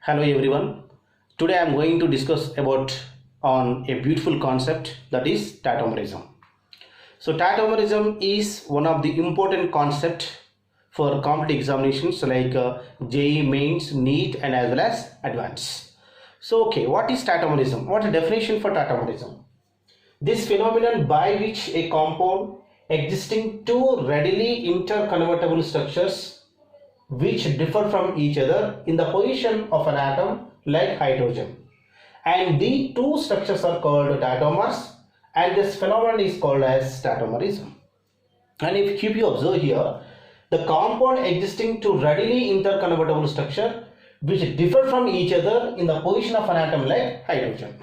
Hello everyone. Today I am going to discuss about on a beautiful concept, that is tautomerism. So tautomerism is one of the important concept for competitive examinations like JEE mains, NEET and as well as advanced. So what is tautomerism? What is the definition for tautomerism? This phenomenon by which a compound existing two readily interconvertible structures which differ from each other in the position of an atom like hydrogen, and the two structures are called tautomers, and this phenomenon is called as tautomerism. And if you observe here, the compound existing two readily interconvertible structure which differ from each other in the position of an atom like hydrogen.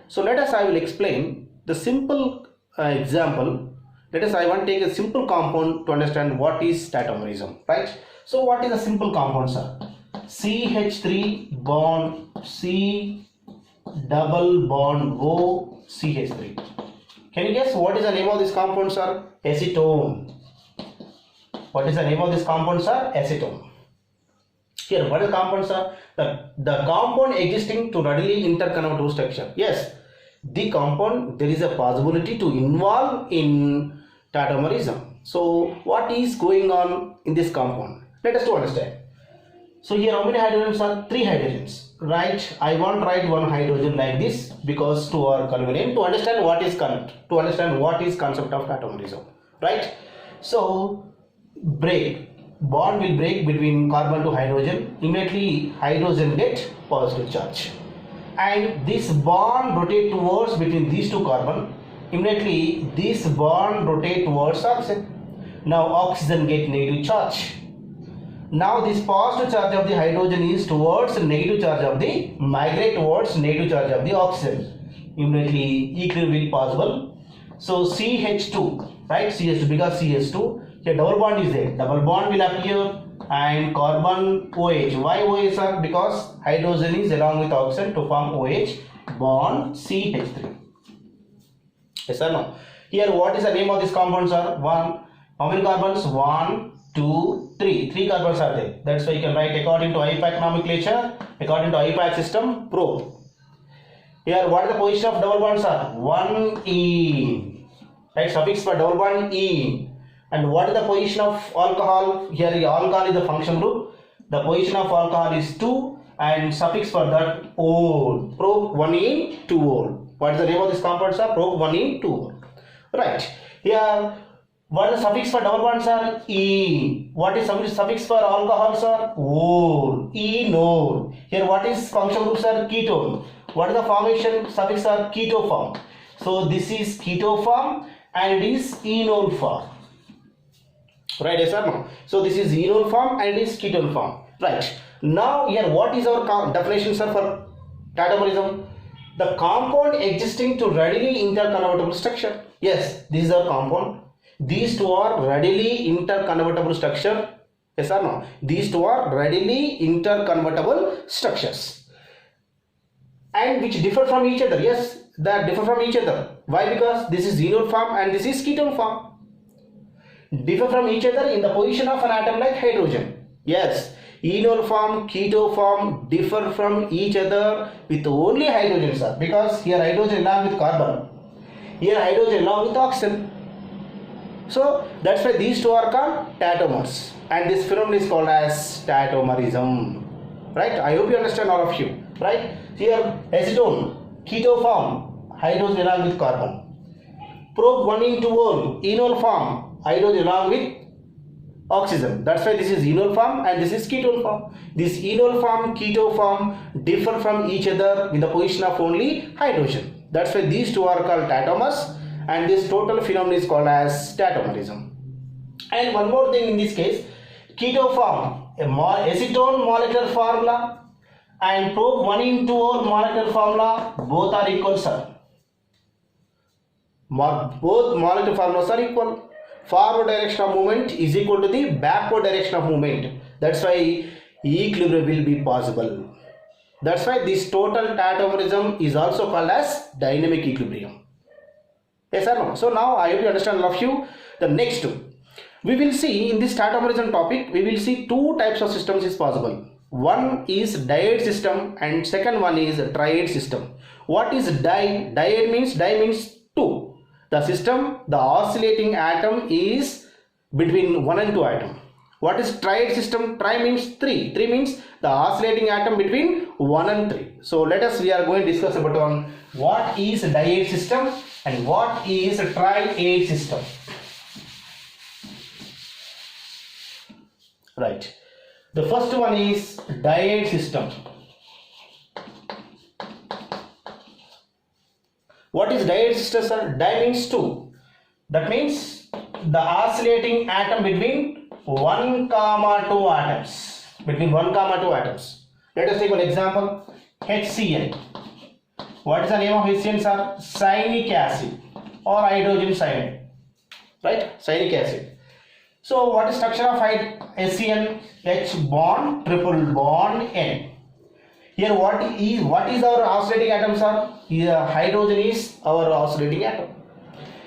So I will explain the simple example. I want to take a simple compound to understand what is tautomerism, right? So what is a simple compound, sir? CH3 bond C double bond O CH3. Can you guess what is the name of this compound, sir? Acetone. What is the name of this compound, sir? Acetone. Here, what is the compound, sir? The compound existing to readily interconvertible structure. Yes, the compound, there is a possibility to involve in tautomerism. So what is going on in this compound? Let us to understand. So here how many hydrogens are? 3 hydrogens. Right? I won't write one hydrogen like this because to our convenience to understand what is concept of tautomerism. Right? So bond will break between carbon to hydrogen. Immediately hydrogen get positive charge. And this bond rotate towards between these two carbon. Immediately this bond rotate towards oxygen. Now oxygen get negative charge. Now this positive charge of the hydrogen is towards negative charge of the migrate towards negative charge of the oxygen. Immediately equilibrium possible. So CH2, right? CH2, because CH2 here double bond is there. Double bond will appear and carbon OH. Why OH, sir? Because hydrogen is along with oxygen to form OH bond CH3. Yes or no? Here what is the name of this compound, sir? How many carbons? 1, 2, 3. 3 carbons are there. That's why you can write according to IIT nomenclature, according to IIT system, probe. Here what is the position of double bond, sir? 1 right? Suffix for double bond E. And what is the position of alcohol? Here alcohol is the function group. The position of alcohol is 2 and suffix for that O. Probe 1 2 O. What is the name of this compound, sir? Probe 1 2 O. Right. Here what is the suffix for double bond, sir? E. What is suffix for alcohol, sir? O. Enol. Here what is function group, sir? Ketone. What is the formation suffix, sir? Keto form. So this is keto form and it is enol form. Right, yes or no? So this is enol form and it is ketone form. Right. Now here what is our definition, sir, for tautomerism? The compound existing to readily interconvertible structure. Yes, this is our compound. These two are readily interconvertible structure. Yes or no? These two are readily interconvertible structures. And which differ from each other. Yes, they differ from each other. Why? Because this is enol form and this is ketone form. Differ from each other in the position of an atom like hydrogen. Yes, enol form, keto form differ from each other with only hydrogen, sir. Because here hydrogen along with carbon. Here hydrogen along with oxygen. So that's why these two are called tautomers. And this phenomenon is called as tautomerism. Right? I hope you understand, all of you. Right? Here acetone, keto form, hydrogen along with carbon. Probe 1 2 O, enol form, hydrogen along with oxygen. That's why this is enol form and this is ketone form. This enol form, keto form differ from each other in the position of only hydrogen. That's why these two are called tautomers and this total phenomenon is called as tautomerism. And one more thing in this case, keto form, acetone molecular formula and probe 1 2 O molecular formula, both are equal, sir. Both molecular formulas are equal. Forward direction of movement is equal to the backward direction of movement. That's why equilibrium will be possible. That's why this total tautomerism is also called as dynamic equilibrium. Yes or no? So now I hope you understand, all of you. The next we will see in this tautomerism topic, we will see two types of systems is possible. One is diode system and second one is triode system. What is diode means 2. The system, the oscillating atom is between 1 and 2 atom. What is triode system? Tri means 3. 3 means the oscillating atom between 1 and 3. So we are going to discuss about on what is diode system and what is triode system. Right. The first one is diode system. What is diode system, sir? Di means 2. That means the oscillating atom between 1, 2 atoms. Between 1, 2 atoms. Let us take one example. HCl. What is the name of HCl, sir? Cyanic acid or hydrogen cyanide. Right? Cyanic acid. So what is structure of HCl? H bond, triple bond, N. Here what is our oscillating atom, sir? Here hydrogen is our oscillating atom.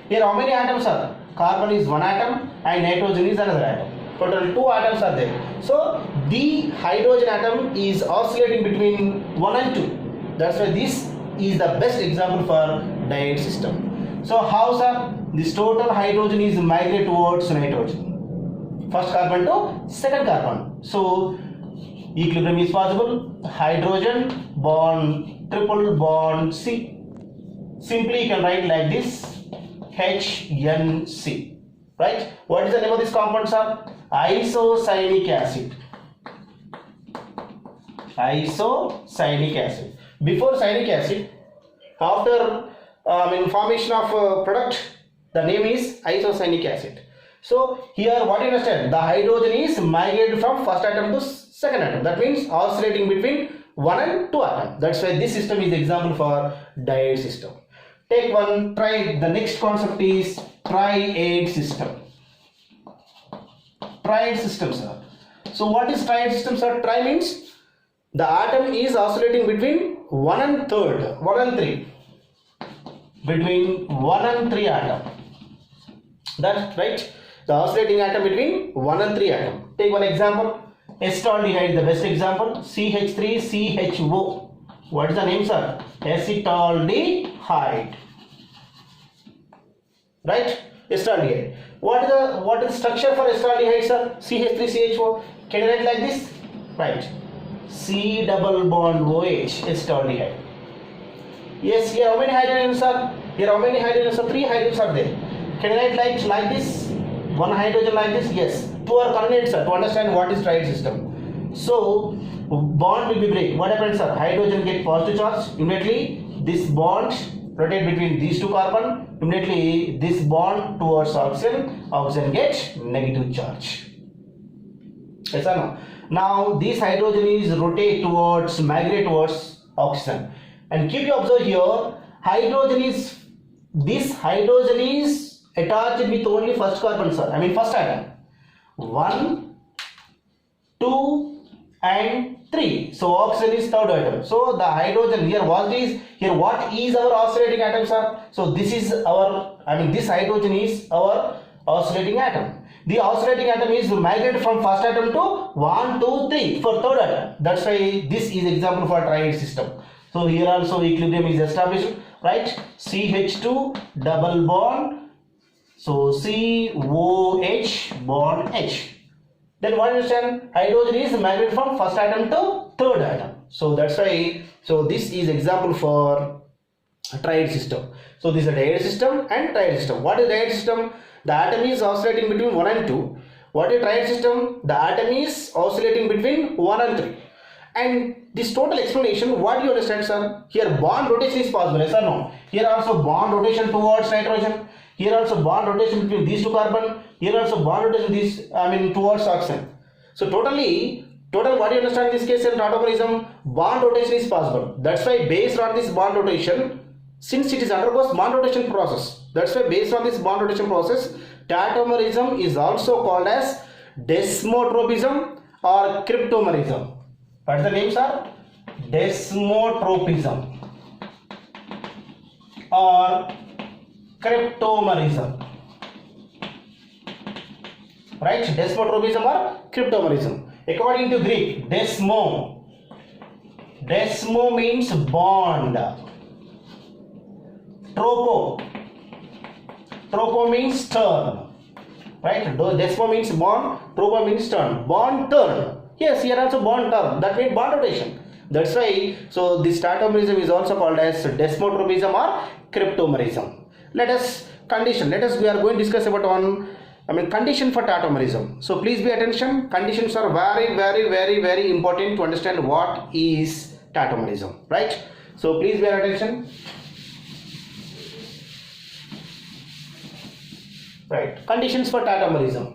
Here how many atoms are? Carbon is one atom and nitrogen is another atom. Total 2 atoms are there. So the hydrogen atom is oscillating between 1 and 2. That's why this is the best example for diode system. So how, sir? This total hydrogen is migrate towards nitrogen. First carbon to second carbon. So equilibrium is possible. Hydrogen bond, triple bond C. Simply you can write like this, HNC. Right? What is the name of this compound, sir? Isocyanic acid. Isocyanic acid. Before cyanic acid, after formation of product, the name is isocyanic acid. So here what you understand? The hydrogen is migrated from first atom to second atom. That means oscillating between 1 and 2 atom. That's why this system is the example for diode system. Take one, try the next concept is triode system. Triode system, sir. So what is triode system, sir? Tri means the atom is oscillating between 1 and 3. Between 1 and 3 atom. That's right. The oscillating atom between 1 and 3 atom. Take one example. Acetaldehyde, the best example. CH3CHO. What is the name, sir? Acetaldehyde. Right? Acetaldehyde. What is the structure for acetaldehyde, sir? CH3CHO. Can you write like this? Right. C double bond OH. Acetaldehyde. Yes. Here how many hydrogens are? Here how many hydrogens are? 3 hydrogens are there. Can you write like this? One hydrogen like this? Yes. 2 are coordinates, sir, to understand what is triode system. So bond will be break. What happens, sir? Hydrogen get positive charge. Immediately this bond rotate between these 2 carbon. Immediately this bond towards oxygen. Oxygen get negative charge. Yes or no? Now this hydrogen is migrate towards oxygen. And keep you observe here, this hydrogen is attached with only first carbon, sir. first atom. 1, 2 and 3. So oxygen is third atom. So the hydrogen here what is our oscillating atom, sir? So this is our this hydrogen is our oscillating atom. The oscillating atom is migrated from first atom to 1, 2, 3 for third atom. That's why this is example for triode system. So here also equilibrium is established, right? CH2 double bond. So COH bond H. Then what you understand? Hydrogen is migrated from first atom to third atom. So that's why. So this is example for triode system. So this is a diode system and triode system. What is diode system? The atom is oscillating between 1 and 2. What is triode system? The atom is oscillating between 1 and 3. And this total explanation, what do you understand, sir? Here bond rotation is possible, yes or no? Here also bond rotation towards nitrogen. Here also bond rotation between these 2 carbon. Here also bond rotation towards oxygen. So total what do you understand in this case in tautomerism? Bond rotation is possible. That's why based on this bond rotation, since it is undergoes bond rotation process, that's why based on this bond rotation process, tautomerism is also called as desmotropism or cryptomerism. What is the name, sir? Desmotropism or cryptomerism. Right? Desmotropism or cryptomerism. According to Greek, desmo. Desmo means bond. Tropo. Tropo means turn. Right? Desmo means bond. Tropo means turn. Bond turn. Yes, here also bond turn. That means bond rotation. That's why. So this tautomerism is also called as desmotropism or cryptomerism. Let us condition. We are going to discuss about condition for tautomerism. So please be attention. Conditions are very important to understand what is tautomerism. Right? So please be attention. Right. Conditions for tautomerism.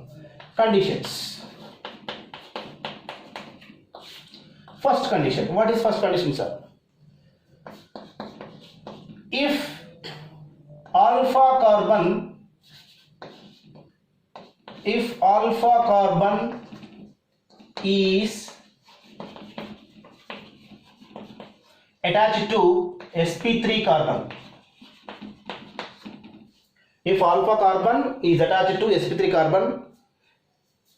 Conditions. First condition. What is first condition, sir? If alpha carbon is attached to sp3 carbon. If alpha carbon is attached to sp3 carbon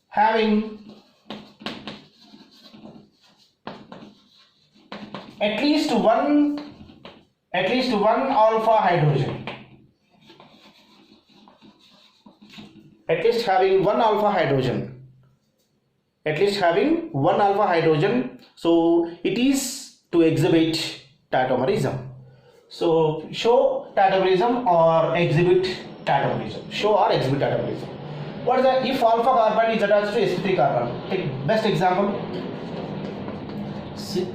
having at least one alpha hydrogen, at least having one alpha hydrogen, so it is to exhibit tautomerism. So show tautomerism or exhibit tautomerism. Show or exhibit tautomerism. What is that? If alpha carbon is attached to sp3 carbon. Take best example. See,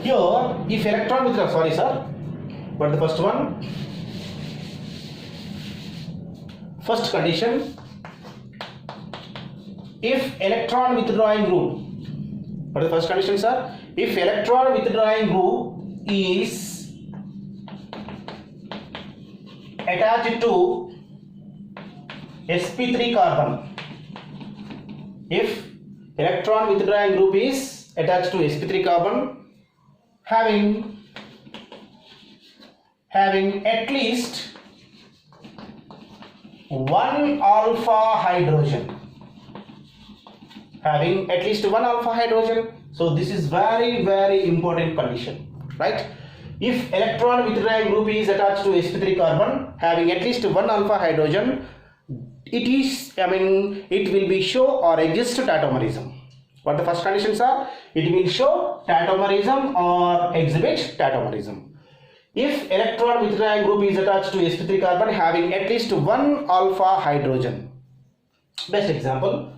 here, if electron with what is the first one? First condition. If electron withdrawing group. What is the first condition, sir? If electron withdrawing group is attached to sp3 carbon. If electron withdrawing group is attached to sp3 carbon having at least one alpha hydrogen. So this is very important condition, right? If electron withdrawing group is attached to sp3 carbon having at least one alpha hydrogen, it will be show or exist tautomerism. What the first conditions are? It will show tautomerism or exhibit tautomerism. If electron withdrawing group is attached to sp3 carbon having at least one alpha hydrogen. Best example,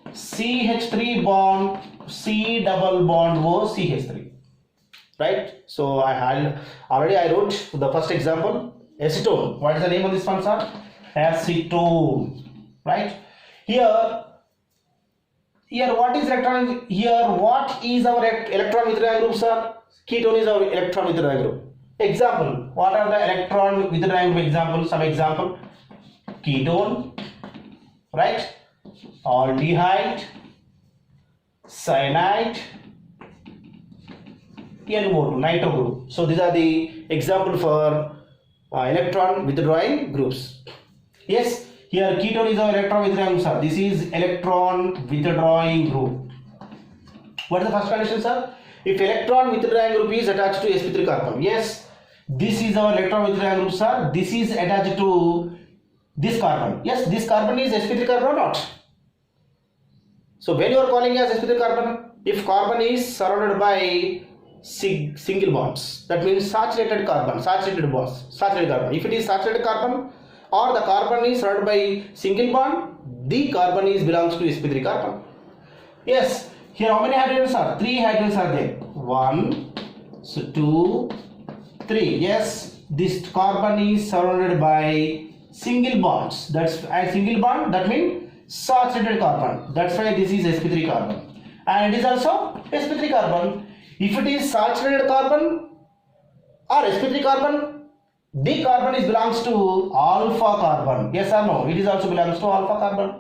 CH3 bond C double bond O CH3. Right? So I wrote the first example, acetone. What is the name of this one, sir? Acetone. Right? Here what is electron? Here what is our electron withdrawing group, sir? Ketone is our electron withdrawing group. Example. What are the electron withdrawing group examples? Some example. Ketone. Right? Aldehyde. Cyanide. NO2, nitro group. So these are the example for electron withdrawing groups. Yes, here ketone is our electron withdrawing group, sir. This is electron withdrawing group. What is the first condition, sir? If electron withdrawing group is attached to sp3 carbon. Yes, this is our electron withdrawing group, sir. This is attached to this carbon. Yes, this carbon is sp3 carbon or not? So when you are calling as sp3 carbon, if carbon is surrounded by single bonds, that means saturated carbon. If it is saturated carbon or the carbon is surrounded by single bond, the carbon belongs to sp3 carbon. Yes, here how many hydrogens are? 3 hydrogens are there. 1, 2, 3. Yes, this carbon is surrounded by single bonds. That's a single bond, that means saturated carbon. That's why this is sp3 carbon. And it is also sp3 carbon. If it is saturated carbon or sp3 carbon, the carbon belongs to alpha carbon. Yes or no? It is also belongs to alpha carbon.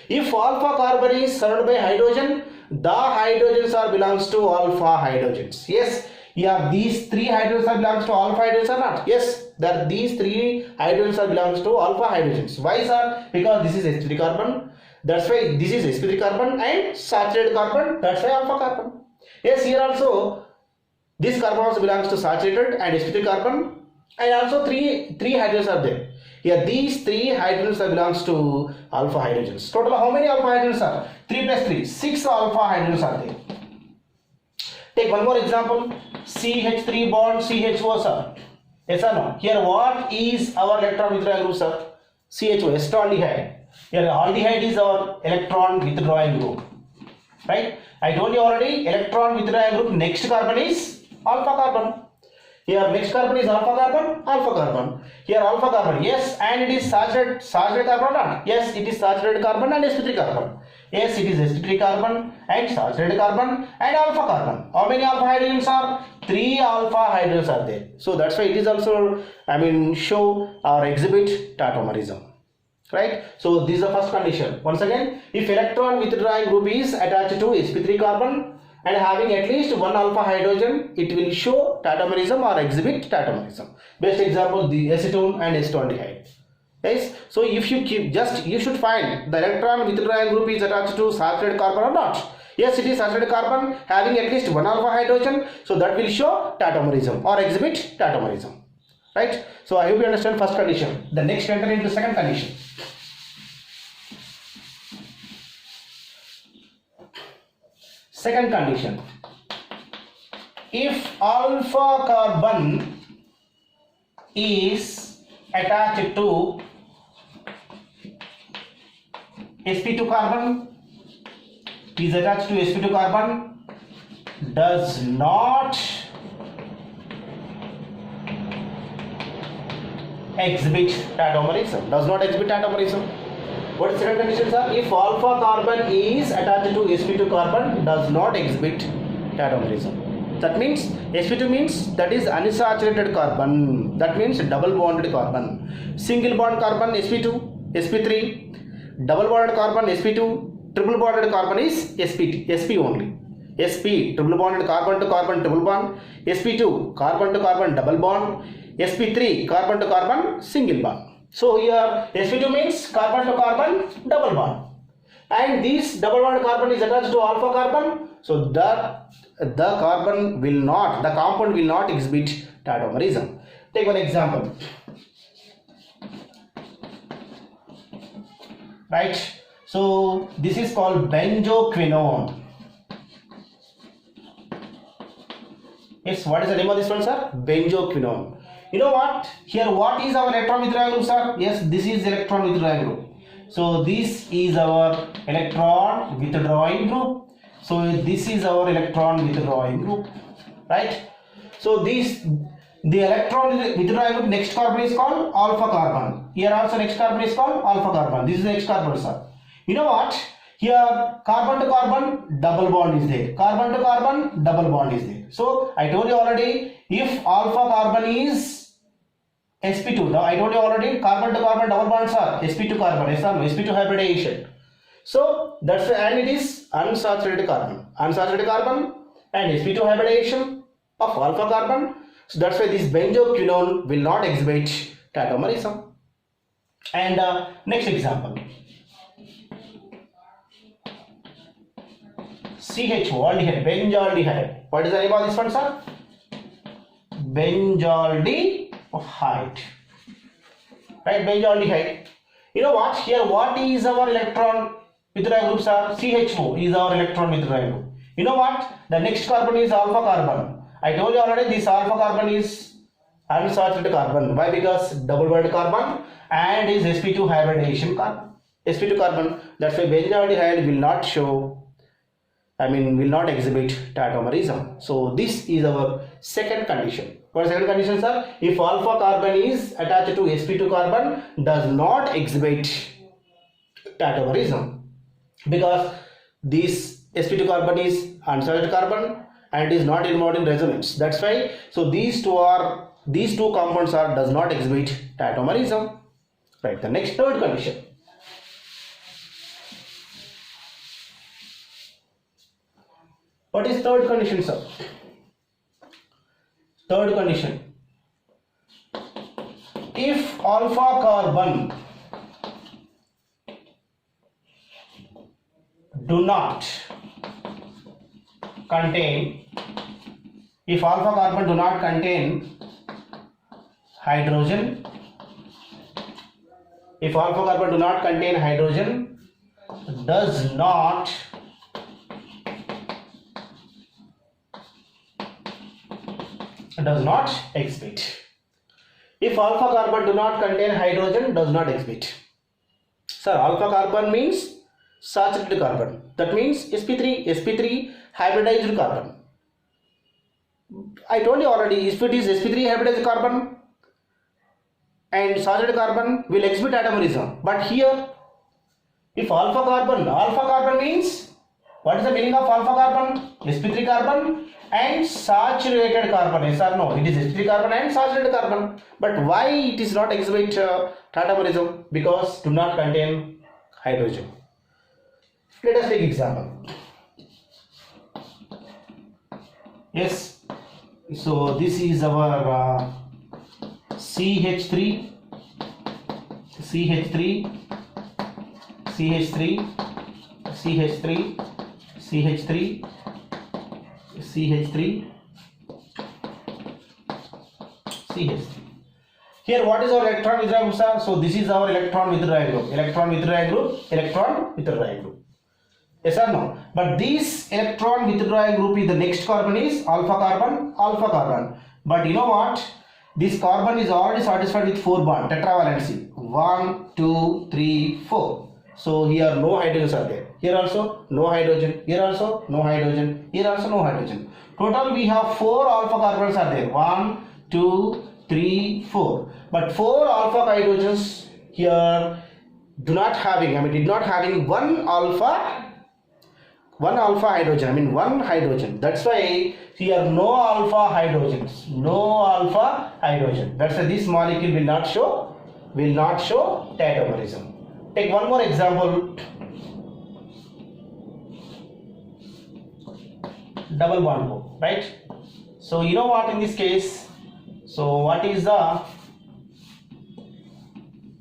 If alpha carbon is surrounded by hydrogen, the hydrogens belongs to alpha hydrogens. Yes. Yeah, these 3 hydrogens belongs to alpha hydrogens or not? Yes, that these 3 hydrogens belongs to alpha hydrogens. Why, sir? Because this is sp3 carbon. That's why this is sp3 carbon and saturated carbon. That's why alpha carbon. Yes, here also this carbon also belongs to saturated and sp3 carbon, and also three hydrogens are there. Here these three hydrogens belongs to alpha hydrogens. Total how many alpha hydrogens are? 3 plus 3, 6 alpha hydrogens are there. Take one more example. CH3 bond CHO, sir. Yes or no? Here what is our electron withdrawing group, sir? CHO, acetaldehyde. Here aldehyde is our electron withdrawing group. Right? I told you already, electron withdrawing group next carbon is alpha carbon. Here next carbon is alpha carbon, alpha carbon. Here alpha carbon, yes, and it is saturated carbon or not? Yes, it is saturated carbon and sp3 carbon. Yes, it is sp3 carbon and saturated carbon and alpha carbon. How many alpha hydrogens are? 3 alpha hydrogens are there. So that's why it is also, show or exhibit tautomerism. Right? So this is the first condition. Once again, if electron withdrawing group is attached to sp3 carbon and having at least one alpha hydrogen, it will show tautomerism or exhibit tautomerism. Best example, the acetone and acetaldehyde. Yes. So if you keep you should find the electron withdrawing group is attached to saturated carbon or not. Yes, it is saturated carbon having at least one alpha hydrogen, so that will show tautomerism or exhibit tautomerism. Right? So I hope you understand first condition. The next enter into second condition. Second condition, if alpha carbon is attached to sp2 carbon, does not exhibit tautomerism. What is the second condition, sir? If alpha carbon is attached to sp2 carbon, does not exhibit tautomerism. That means sp2 means that is unsaturated carbon. That means double bonded carbon. Single bond carbon sp2, sp3, double bonded carbon sp2, triple bonded carbon is sp only. sp triple bonded carbon to carbon triple bond, sp2 carbon to carbon double bond, sp3 carbon to carbon single bond. So here sp2 means carbon to carbon double bond, and this double bond carbon is attached to alpha carbon, so the compound will not exhibit tautomerism. Take one example. Right, so this is called benzoquinone. Yes, what is the name of this one, sir? Benzoquinone. You know what? Here, what is our electron withdrawing group, sir? Yes, this is electron withdrawing group. So this is our electron withdrawing group. So this is our electron withdrawing group, right? So the electron withdrawing group next carbon is called alpha carbon. Here also next carbon is called alpha carbon. This is the next carbon, sir. You know what? Here carbon to carbon double bond is there. Carbon to carbon double bond is there. So I told you already, if alpha carbon is sp2, now I told you already, carbon to carbon double bonds are sp2 carbon, sp2 hybridization. So that's why, and it is unsaturated carbon and sp2 hybridization of alpha carbon. So that's why this benzoquinone will not exhibit tautomerism. And next example, CHO aldehyde, benzaldehyde. What is the name of this one, sir? Benzaldehyde. Right, benzaldehyde. You know what? Here, what is our electron withdrawing group, sir? CHO is our electron withdrawing group. You know what? The next carbon is alpha carbon. I told you already, this alpha carbon is unsaturated carbon. Why? Because double bonded carbon and is sp2 hybridization carbon. sp2 carbon. That's why benzaldehyde will not show, will not exhibit tautomerism. So this is our second condition. What is the second condition, sir? If alpha carbon is attached to sp2 carbon, does not exhibit tautomerism, because this sp2 carbon is unsaturated carbon and is not involved in resonance. That's why. So these two compounds does not exhibit tautomerism. Right. The next third condition. What is third condition, sir? Third condition. If alpha carbon do not contain, if alpha carbon do not contain hydrogen, if alpha carbon do not contain hydrogen, does not exhibit. If alpha carbon do not contain hydrogen, does not exhibit. Sir, alpha carbon means saturated carbon. That means sp3 hybridized carbon. I told you already, if it is sp3 hybridized carbon and saturated carbon will exhibit tautomerism. But here, if alpha carbon means, what is the meaning of alpha carbon? sp3 carbon and saturated carbon. Yes or no? It is sp3 carbon and saturated carbon. But why it is not exhibit tautomerism? Because do not contain hydrogen. Let us take example. Yes. So this is our CH3, CH3, CH3, CH3, CH3, CH3, CH3. Here what is our electron withdrawal group, sir? So this is our electron withdrawal group, electron withdrawal group, electron withdrawal group. Yes or no? But this electron withdrawal group is the next carbon is alpha carbon. But you know what? This carbon is already satisfied with 4 bond, tetravalency. 1, 2, 3, 4. So here no hydrogens are there. Here also no hydrogen. Here also no hydrogen. Here also no hydrogen. Total we have 4 alpha carbons are there. 1, 2, 3, 4. But 4 alpha hydrogens here did not having one alpha hydrogen, one hydrogen. That's why here no alpha hydrogens, That's why this molecule will not show tautomerism. Take one more example. Double bond group, right? So you know what in this case? So what is the,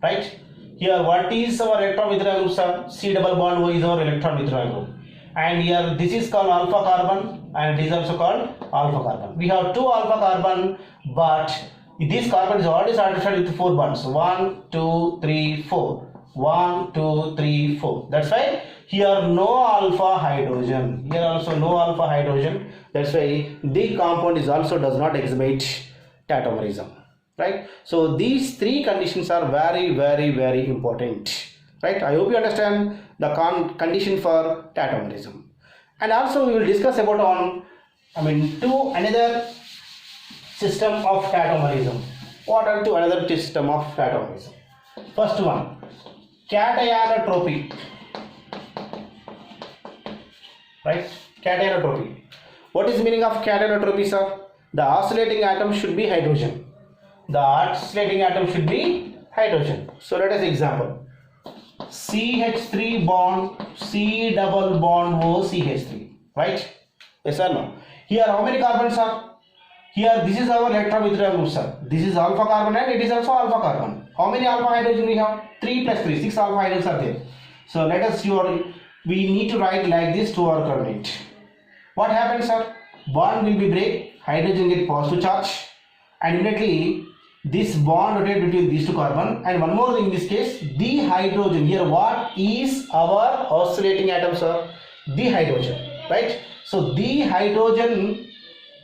right? Here what is our electron withdrawal group, sir? C double bond O is our electron withdrawal group. And here this is called alpha carbon and this is also called alpha carbon. We have 2 alpha carbon, but this carbon is already satisfied with 4 bonds. 1, 2, 3, 4. 1, 2, 3, 4. That's why here no alpha hydrogen. Here also no alpha hydrogen. That's why the compound is also does not exhibit tautomerism. Right? So these 3 conditions are very, very, very important. Right? I hope you understand the condition for tautomerism. And also we will discuss about another system of tautomerism. What are two another system of tautomerism? First one, cationotropy. Right? Cationotropy. What is the meaning of cationotropy, sir? The oscillating atom should be hydrogen. So let us example. CH3 bond C double bond O CH3, right? Yes or no? Here how many carbons are? Here this is our electron withdrawal group, sir. This is alpha carbon and it is also alpha carbon. How many alpha hydrogen we have? 3 plus 3, 6 alpha hydrogens are there. So let us we need to write like this to our coordinate. What happens, sir? Bond will be break, hydrogen get positive charge, and immediately this bond rotates between these 2 carbon. And one more thing in this case, the hydrogen. Here what is our oscillating atom, sir? The hydrogen, right? So the hydrogen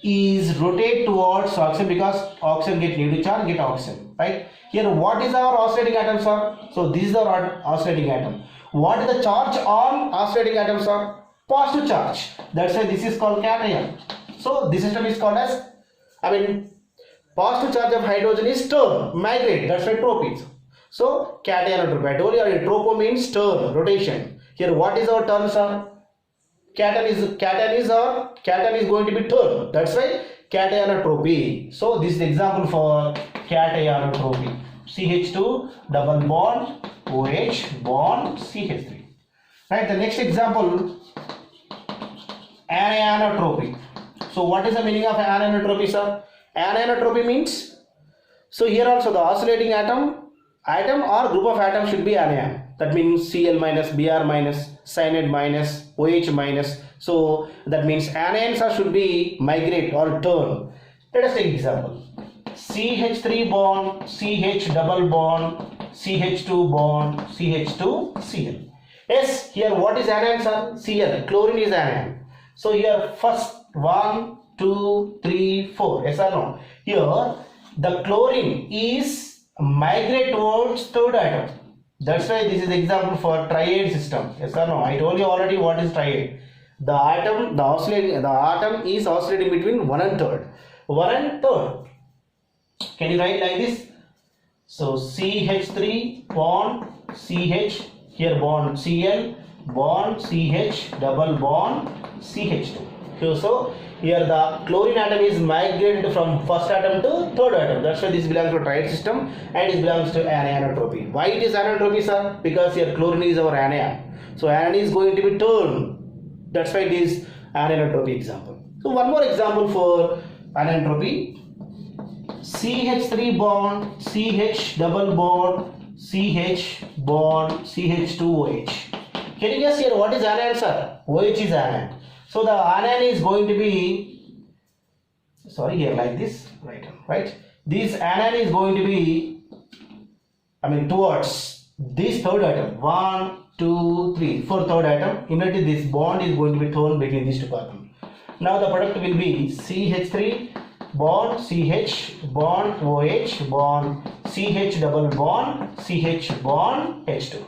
is rotate towards oxygen because oxygen get negative charge, get oxygen, right? Here what is our oscillating atom, sir? So this is our oscillating atom. What is the charge on oscillating atom, sir? Positive charge. That's why this is called cation. So this system is called as, positive charge of hydrogen is turn, migrate. That's why trope is. So cationotropy. I told you already, tropo means turn, rotation. Here what is our turn, sir? Cation is going to be turn. That's why cationotropy. So this is the example for cationotropy. CH2 double bond OH bond CH3. Right. The next example, anisotropy. So what is the meaning of anisotropy, sir? Anisotropy means, so here also the oscillating atom or group of atoms should be anion. that means Cl minus, Br minus, cyanide minus, OH minus. So that means anions should be migrate or turn. Let us take example. CH3 bond, CH double bond, CH2 bond, CH2 Cl. Yes, here what is anions are? Cl, chlorine is anion. So here first 1, 2, 3, 4. Yes or no? Here the chlorine is migrate towards third atom. That's why this is example for triad system. Yes or no? I told you already what is triad. The atom is oscillating between 1 and 3rd. 1 and 3rd. Can you write like this? So CH3 bond CH, here bond Cl, bond CH, double bond CH2. So here the chlorine atom is migrated from first atom to third atom. That's why this belongs to triad system and it belongs to anisotropy. Why it is anisotropy, sir? Because here chlorine is our anion. So anion is going to be turned. That's why it is anisotropy example. So one more example for anisotropy. CH3 bond CH double bond CH bond CH2OH. Can you guess here what is anion, sir? OH is anion. So the anion is going to be, sorry, here like this, right? This anion is going to be, towards this third atom. 1, 2, 3, for third atom. Immediately this bond is going to be thrown between these two carbons. Now the product will be CH3 bond CH bond OH bond CH double bond CH bond H2.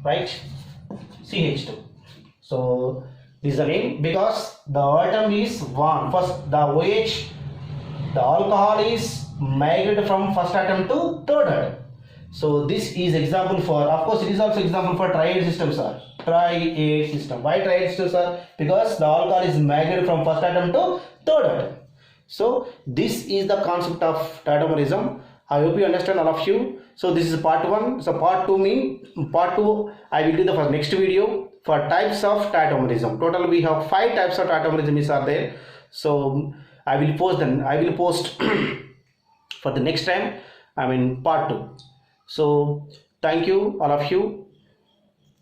Right? CH2. So this is again because the atom is 1. First the OH, the alcohol is migrated from first atom to third atom. So this is example for, of course it is also example for triad system, sir. Triad system. Why triad system, sir? Because the alcohol is migrated from first atom to third atom. So this is the concept of tautomerism. I hope you understand, all of you. So this is part 1. So part 2 I will do the next video for types of tautomerism. Total we have 5 types of tautomerism are there. So I will post for the next time, part 2. So thank you all of you.